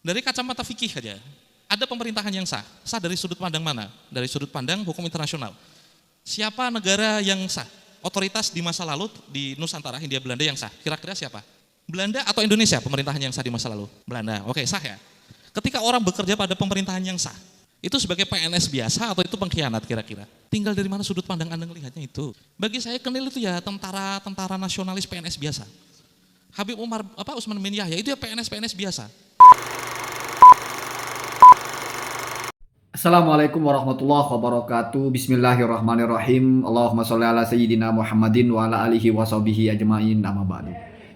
Dari kacamata fikih saja, ada pemerintahan yang sah. Sah dari sudut pandang mana? Dari sudut pandang hukum internasional. Siapa negara yang sah? Otoritas di masa lalu di Nusantara, Hindia Belanda yang sah. Kira-kira siapa? Belanda atau Indonesia pemerintahan yang sah di masa lalu? Belanda. Oke, sah ya. Ketika orang bekerja pada pemerintahan yang sah, itu sebagai PNS biasa atau itu pengkhianat kira-kira? Tinggal dari mana sudut pandang Anda melihatnya itu. Bagi saya Kenil itu ya tentara nasionalis PNS biasa. Habib Utsman bin Yahya itu ya PNS biasa. Assalamualaikum warahmatullahi wabarakatuh. Bismillahirrahmanirrahim. Allahumma sholli ala sayyidina Muhammadin wa ala alihi wa sahbihi ajma'in. Amma ba'du.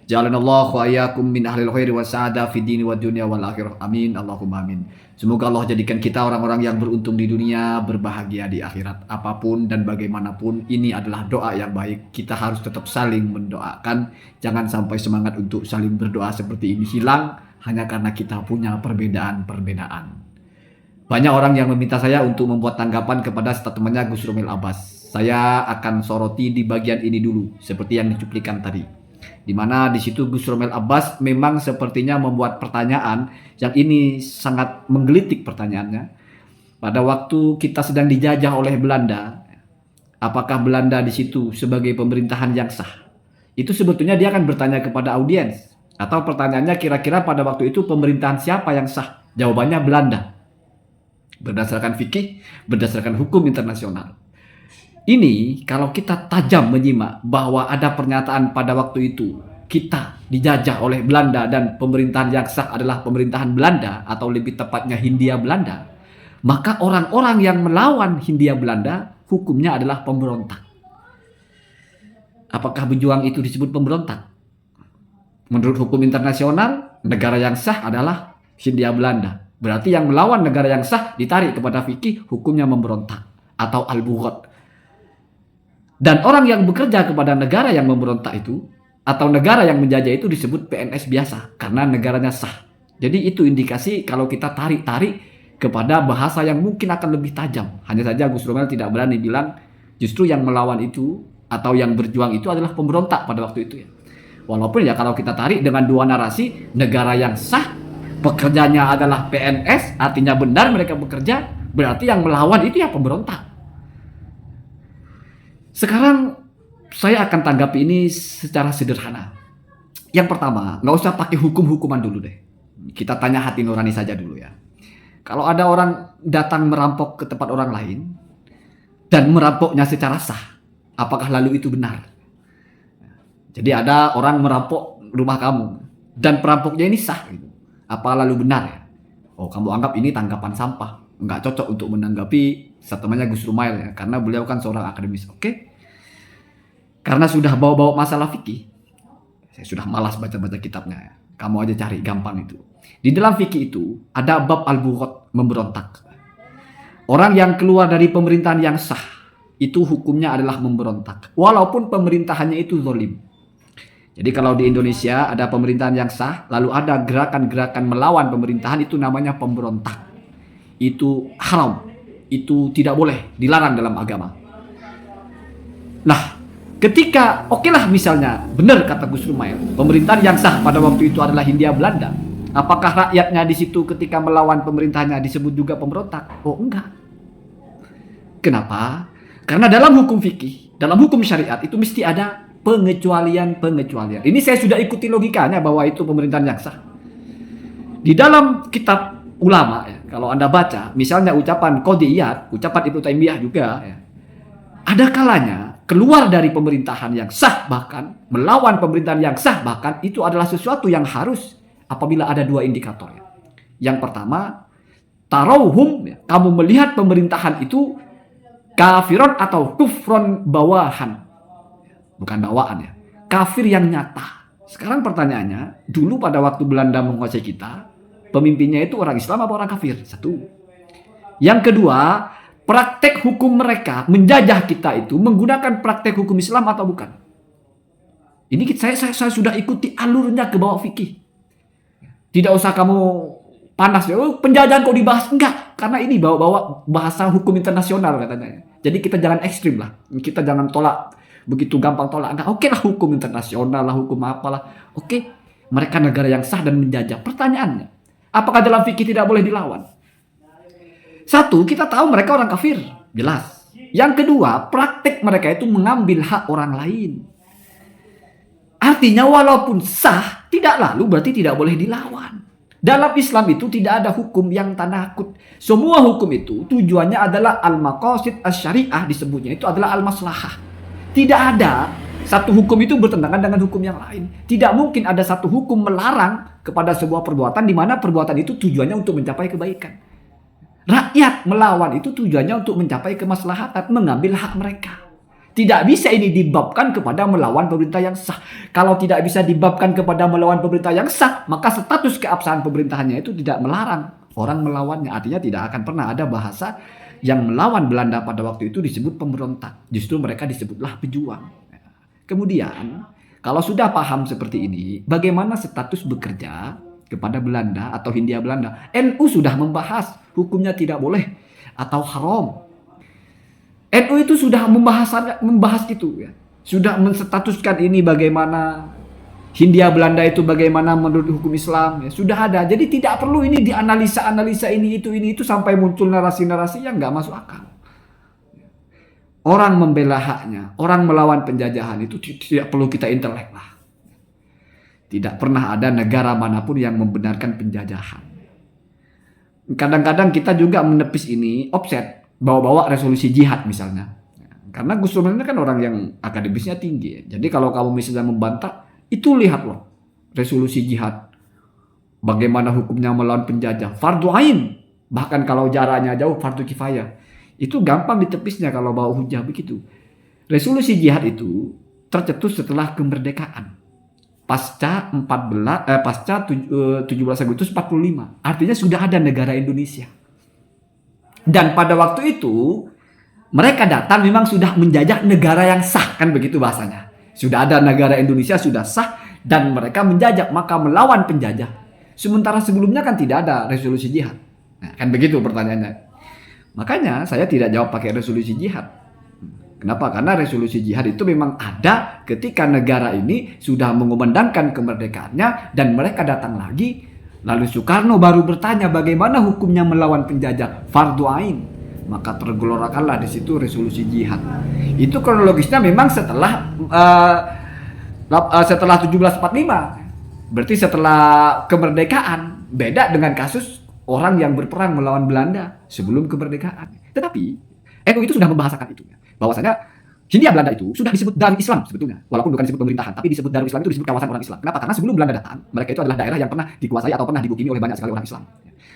Ja'alanallahu wa iyyakum min ahlil khairi wa sa'ada fid dini wad dunya wal akhirah. Amin. Allahumma amin. Semoga Allah jadikan kita orang-orang yang beruntung di dunia, berbahagia di akhirat. Apapun dan bagaimanapun, ini adalah doa yang baik. Kita harus tetap saling mendoakan. Jangan sampai semangat untuk saling berdoa seperti ini hilang hanya karena kita punya perbedaan-perbedaan. Banyak orang yang meminta saya untuk membuat tanggapan kepada statementnya Gus Romel Abbas. Saya akan soroti di bagian ini dulu, seperti yang dicuplikan tadi. Di mana di situ Gus Romel Abbas memang sepertinya membuat pertanyaan yang ini sangat menggelitik pertanyaannya. Pada waktu kita sedang dijajah oleh Belanda, apakah Belanda di situ sebagai pemerintahan yang sah? Itu sebetulnya dia akan bertanya kepada audiens. Atau pertanyaannya kira-kira pada waktu itu pemerintahan siapa yang sah? Jawabannya Belanda. Berdasarkan fikih, berdasarkan hukum internasional. Ini kalau kita tajam menyimak bahwa ada pernyataan pada waktu itu kita dijajah oleh Belanda dan pemerintahan yang sah adalah pemerintahan Belanda atau lebih tepatnya Hindia Belanda, maka orang-orang yang melawan Hindia Belanda hukumnya adalah pemberontak. Apakah berjuang itu disebut pemberontak? Menurut hukum internasional, negara yang sah adalah Hindia Belanda. Berarti yang melawan negara yang sah ditarik kepada fikih hukumnya memberontak atau al-bughat. Dan orang yang bekerja kepada negara yang memberontak itu atau negara yang menjajah itu disebut PNS biasa karena negaranya sah. Jadi itu indikasi kalau kita tarik-tarik kepada bahasa yang mungkin akan lebih tajam. Hanya saja Gus Romel tidak berani bilang justru yang melawan itu atau yang berjuang itu adalah pemberontak pada waktu itu ya. Walaupun ya kalau kita tarik dengan dua narasi, negara yang sah pekerjanya adalah PNS, artinya benar mereka bekerja, berarti yang melawan itu ya pemberontak. Sekarang saya akan tanggapi ini secara sederhana. Yang pertama, nggak usah pakai hukum-hukuman dulu deh. Kita tanya hati nurani saja dulu ya. Kalau ada orang datang merampok ke tempat orang lain dan merampoknya secara sah, apakah lalu itu benar? Jadi ada orang merampok rumah kamu dan perampoknya ini sah gitu. Apa lalu benar ya? Oh, kamu anggap ini tanggapan sampah. Nggak cocok untuk menanggapi statementnya Gus Romel ya. Karena beliau kan seorang akademis. Oke? Karena sudah bawa-bawa masalah fikih. Saya sudah malas baca-baca kitabnya ya. Kamu aja cari, gampang itu. Di dalam fikih itu ada bab al-bughat, memberontak. Orang yang keluar dari pemerintahan yang sah, itu hukumnya adalah memberontak. Walaupun pemerintahannya itu zalim. Jadi kalau di Indonesia ada pemerintahan yang sah, lalu ada gerakan-gerakan melawan pemerintahan, itu namanya pemberontak. Itu haram, itu tidak boleh, dilarang dalam agama. Nah, ketika okelah misalnya, benar kata Gus Romel, pemerintahan yang sah pada waktu itu adalah Hindia Belanda. Apakah rakyatnya di situ ketika melawan pemerintahannya disebut juga pemberontak? Oh enggak. Kenapa? Karena dalam hukum fikih, dalam hukum syariat itu mesti ada pengecualian. Ini saya sudah ikuti logikanya bahwa itu pemerintahan yang sah. Di dalam kitab ulama ya, kalau Anda baca, misalnya ucapan Qodiyat, ucapan Ibnu Taimiyah juga ya. Ada kalanya keluar dari pemerintahan yang sah bahkan melawan pemerintahan yang sah bahkan itu adalah sesuatu yang harus apabila ada dua indikator ya. Yang pertama, tarauhum ya, kamu melihat pemerintahan itu kafiron atau kufron bawahan. Bukan bawaan ya, kafir yang nyata. Sekarang pertanyaannya, dulu pada waktu Belanda menguasai kita, pemimpinnya itu orang Islam atau orang kafir? Satu. Yang kedua, praktek hukum mereka menjajah kita itu menggunakan praktek hukum Islam atau bukan? Ini saya sudah ikuti alurnya ke bawah fikih. Tidak usah kamu panas ya, oh, penjajahan kok dibahas? Enggak, karena ini bawa-bawa bahasa hukum internasional katanya. Jadi kita jangan ekstrim lah, kita jangan tolak begitu gampang tolak. Nah, oke lah hukum internasional lah, hukum apalah. Oke, mereka negara yang sah dan menjajah. Pertanyaannya, Apakah dalam fikih tidak boleh dilawan? Satu, kita tahu mereka orang kafir, jelas. Yang kedua, praktek mereka itu mengambil hak orang lain. Artinya walaupun sah, tidak lalu berarti tidak boleh dilawan. Dalam Islam itu tidak ada hukum yang tanakut. Semua hukum itu tujuannya adalah al-maqasid asy-syariah, disebutnya itu adalah al-maslahah. Tidak ada satu hukum itu bertentangan dengan hukum yang lain. Tidak mungkin ada satu hukum melarang kepada sebuah perbuatan di mana perbuatan itu tujuannya untuk mencapai kebaikan. Rakyat melawan itu tujuannya untuk mencapai kemaslahatan, mengambil hak mereka. Tidak bisa ini dibabkan kepada melawan pemerintah yang sah. Kalau tidak bisa dibabkan kepada melawan pemerintah yang sah, maka status keabsahan pemerintahannya itu tidak melarang orang melawannya. Artinya tidak akan pernah ada bahasa yang melawan Belanda pada waktu itu disebut pemberontak. Justru mereka disebutlah pejuang. Kemudian, kalau sudah paham seperti ini, bagaimana status bekerja kepada Belanda atau Hindia Belanda? NU sudah membahas hukumnya tidak boleh atau haram. NU itu sudah membahas itu ya. Sudah menstatuskan ini bagaimana Hindia Belanda itu bagaimana menurut hukum Islam ya. Sudah ada. Jadi tidak perlu ini dianalisa-analisa ini itu sampai muncul narasi-narasi yang nggak masuk akal. Orang membela haknya, orang melawan penjajahan itu tidak perlu kita intelek lah. Tidak pernah ada negara manapun yang membenarkan penjajahan. Kadang-kadang kita juga menepis ini offset, bawa-bawa resolusi jihad misalnya. Karena Gus Dur ini kan orang yang akademisnya tinggi. Jadi kalau kamu misalnya membantah, itu lihat loh resolusi jihad. Bagaimana hukumnya melawan penjajah. Fardu ain. Bahkan kalau jaraknya jauh fardu kifayah. Itu gampang ditepisnya kalau bawa hujah begitu. Resolusi jihad itu tercetus setelah kemerdekaan. Pasca 17 Agustus 45. Artinya sudah ada negara Indonesia. Dan pada waktu itu mereka datang memang sudah menjajah negara yang sah, kan begitu bahasanya. Sudah ada negara Indonesia sudah sah dan mereka menjajah, maka melawan penjajah. Sementara sebelumnya kan tidak ada resolusi jihad. Nah, kan begitu pertanyaannya. Makanya saya tidak jawab pakai resolusi jihad. Kenapa? Karena resolusi jihad itu memang ada ketika negara ini sudah mengumandangkan kemerdekaannya dan mereka datang lagi. Lalu Soekarno baru bertanya bagaimana hukumnya melawan penjajah, fardu ain. Maka tergelorakanlah di situ resolusi jihad. Itu kronologisnya memang setelah 1745. Berarti setelah kemerdekaan. Beda dengan kasus orang yang berperang melawan Belanda sebelum kemerdekaan. Tetapi NU itu sudah membahasakan itu. Bahwasanya Hindia Belanda itu sudah disebut Darul Islam sebetulnya. Walaupun bukan disebut pemerintahan, tapi disebut Darul Islam itu disebut kawasan orang Islam. Kenapa? Karena sebelum Belanda datang, mereka itu adalah daerah yang pernah dikuasai atau pernah dibukini oleh banyak sekali orang Islam.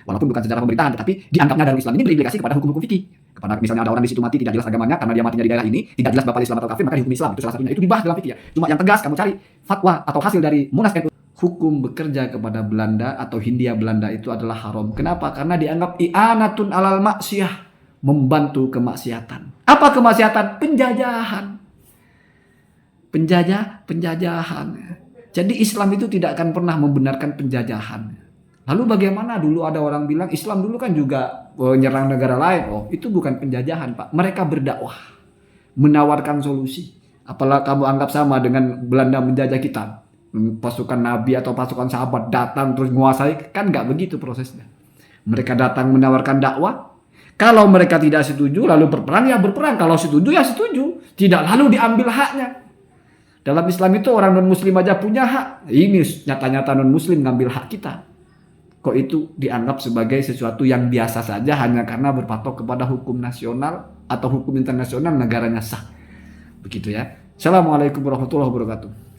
Walaupun bukan sejarah pemerintahan, tetapi dianggapnya Darul Islam ini berimplikasi kepada hukum-hukum fikih. Kepada misalnya ada orang di situ mati tidak jelas agamanya karena dia matinya di daerah ini, tidak jelas bapaknya Islam atau kafir, maka dihukum Islam. Itu salah satunya. Itu dibahas dalam fikih. Cuma yang tegas kamu cari fatwa atau hasil dari Munas NU. Hukum bekerja kepada Belanda atau Hindia Belanda itu adalah haram. Kenapa? Karena dianggap i'anatun alal maksiyah, membantu kemaksiatan. Apa kemaksiatan? Penjajahan. Penjajahan. Jadi Islam itu tidak akan pernah membenarkan penjajahan. Lalu bagaimana dulu ada orang bilang Islam dulu kan juga menyerang negara lain. Oh, itu bukan penjajahan, Pak. Mereka berdakwah, menawarkan solusi. Apalagi kamu anggap sama dengan Belanda menjajah kita. Pasukan Nabi atau pasukan sahabat datang terus menguasai, kan nggak begitu prosesnya. Mereka datang menawarkan dakwah. Kalau mereka tidak setuju lalu berperang, ya berperang. Kalau setuju ya setuju. Tidak lalu diambil haknya. Dalam Islam itu orang non muslim aja punya hak. Ini nyata-nyata non muslim ngambil hak kita. Kok itu dianggap sebagai sesuatu yang biasa saja hanya karena berpatok kepada hukum nasional atau hukum internasional negaranya sah. Begitu ya. Assalamualaikum warahmatullahi wabarakatuh.